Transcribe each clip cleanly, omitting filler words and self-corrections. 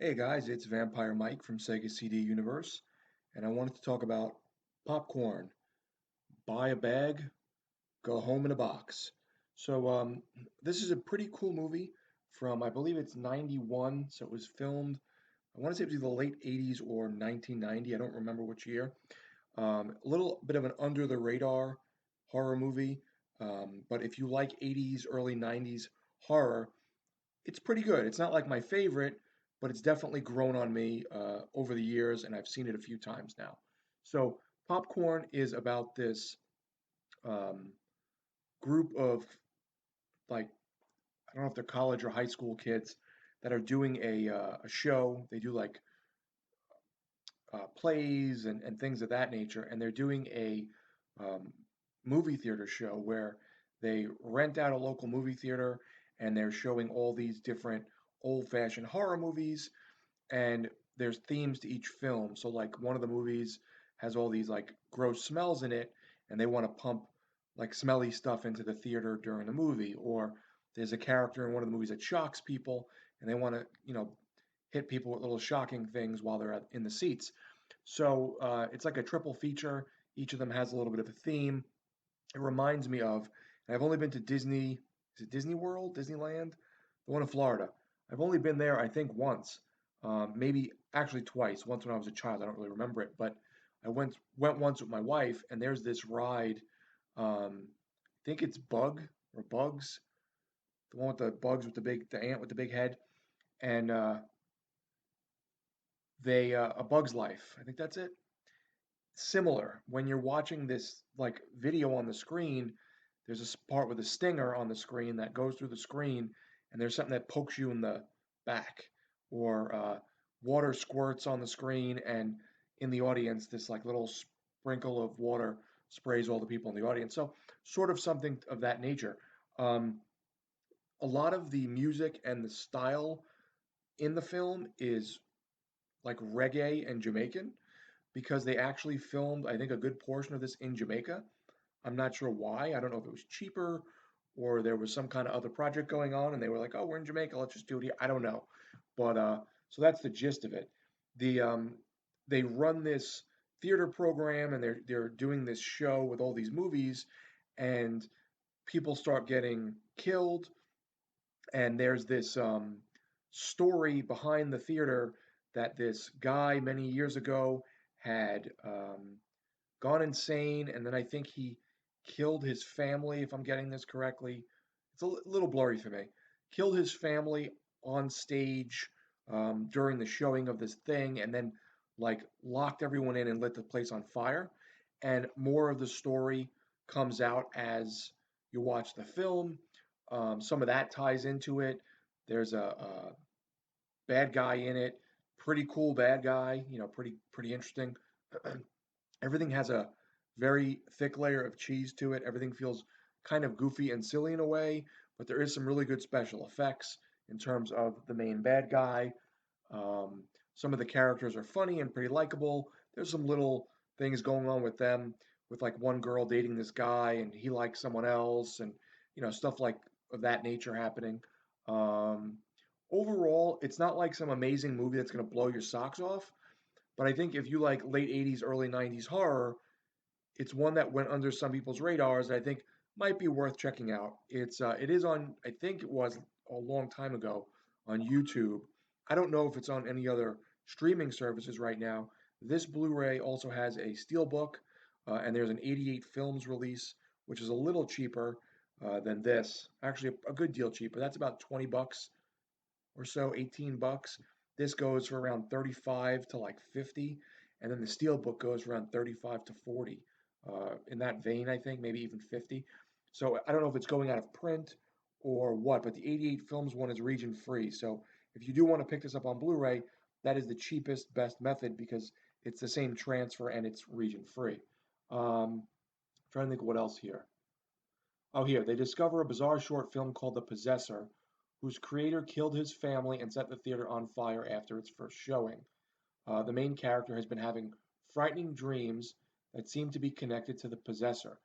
Hey guys, it's Vampire Mike from Sega CD Universe, and I wanted to talk about popcorn. Buy a bag, go home in a box. So, this is a pretty cool movie from, I believe it's 91, so it was filmed, I want to say it was either the late 80s or 1990, I don't remember which year. A little bit of an under the radar horror movie, but if you like 80s, early 90s horror, it's pretty good. It's not like my favorite, but it's definitely grown on me over the years, and I've seen it a few times now. So, Popcorn is about this um, group of, like, I don't know if they're college or high school kids that are doing a show. They do like plays and things of that nature, and they're doing a um, movie theater show where they rent out a local movie theater and they're showing all these different old-fashioned horror movies, and there's themes to each film. So like one of the movies has all these like gross smells in it, and they want to pump like smelly stuff into the theater during the movie. Or there's a character in one of the movies that shocks people, and they want to, hit people with little shocking things while they're in the seats. So it's like a triple feature. Each of them has a little bit of a theme. It reminds me of, and I've only been to Disney, is it Disney World, Disneyland? The one in Florida. I've only been there, I think, once, maybe actually twice. Once when I was a child, I don't really remember it, but I went once with my wife, and there's this ride. I think it's Bug or Bugs, the one with the bugs with the ant with the big head, and they A Bug's Life. I think that's it. Similar when you're watching this like video on the screen, there's a part with a stinger on the screen that goes through the screen, and there's something that pokes you in the back, or water squirts on the screen, and in the audience this like little sprinkle of water sprays all the people in the audience. So sort of something of that nature. um, a lot of the music and the style in the film is like reggae and Jamaican, because they actually filmed, I think, a good portion of this in Jamaica. I'm not sure why. I don't know if it was cheaper or there was some kind of other project going on and they were like, "Oh, we're in Jamaica, let's just do it here." I don't know. But so that's the gist of it. The They run this theater program, and they're doing this show with all these movies, and people start getting killed, and there's this story behind the theater that this guy many years ago had gone insane, and then I think he killed his family, if I'm getting this correctly. It's a little blurry for me. Killed his family on stage during the showing of this thing, and then like locked everyone in and lit the place on fire. And more of the story comes out as you watch the film. Some of that ties into it. There's a bad guy in it, pretty cool bad guy, pretty interesting. Everything has a very thick layer of cheese to it. Everything feels kind of goofy and silly in a way, but there is some really good special effects in terms of the main bad guy. Um, some of the characters are funny and pretty likable. There's some little things going on with them, with like one girl dating this guy and he likes someone else, and stuff like of that nature happening. Um, Overall, it's not like some amazing movie that's going to blow your socks off, but I think if you like late 80s, early 90s horror, it's one that went under some people's radars that I think might be worth checking out. It is on, I think it was a long time ago, on YouTube. I don't know if it's on any other streaming services right now. This Blu-ray also has a steelbook, and there's an 88 films release, which is a little cheaper than this. Actually, a good deal cheaper. That's about 20 bucks or so, 18 bucks. This goes for around 35 to like 50, and then the steelbook goes around 35 to 40. In that vein, I think, maybe even 50. So I don't know if it's going out of print or what, but the 88 films one is region free. So if you do want to pick this up on Blu-ray, that is the cheapest, best method because it's the same transfer and it's region free. Trying to think of what else here. Oh, here, they discover a bizarre short film called The Possessor, whose creator killed his family and set the theater on fire after its first showing. The main character has been having frightening dreams that seem to be connected to the possessor.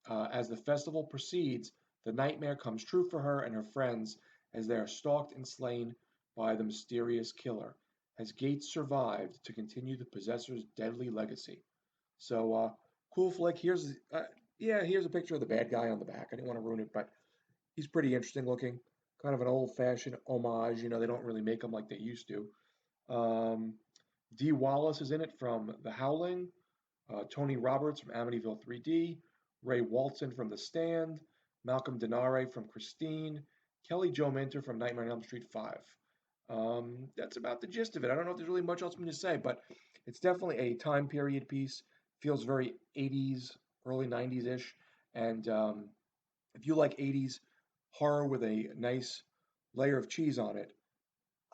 As the festival proceeds, the nightmare comes true for her and her friends as they are stalked and slain by the mysterious killer. Has Gates survived to continue the possessor's deadly legacy? So, cool flick. Yeah, here's a picture of the bad guy on the back. I didn't want to ruin it, but he's pretty interesting looking. Kind of an old-fashioned homage. They don't really make them like they used to. Um, Dee Wallace is in it from The Howling. Tony Roberts from Amityville 3D. Ray Walton from The Stand. Malcolm Denare from Christine. Kelly Jo Minter from Nightmare on Elm Street 5. That's about the gist of it. I don't know if there's really much else for me to say, but it's definitely a time period piece. Feels very 80s, early 90s ish. And if you like 80s horror with a nice layer of cheese on it,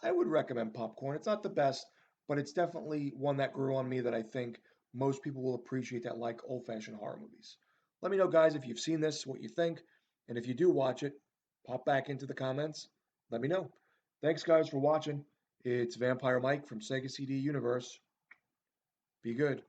I would recommend Popcorn. It's not the best, but it's definitely one that grew on me that I think most people will appreciate that like old fashioned horror movies. Let me know, guys, if you've seen this, what you think. And if you do watch it, pop back into the comments. Let me know. Thanks, guys, for watching. It's Vampire Mike from Sega CD Universe. Be good.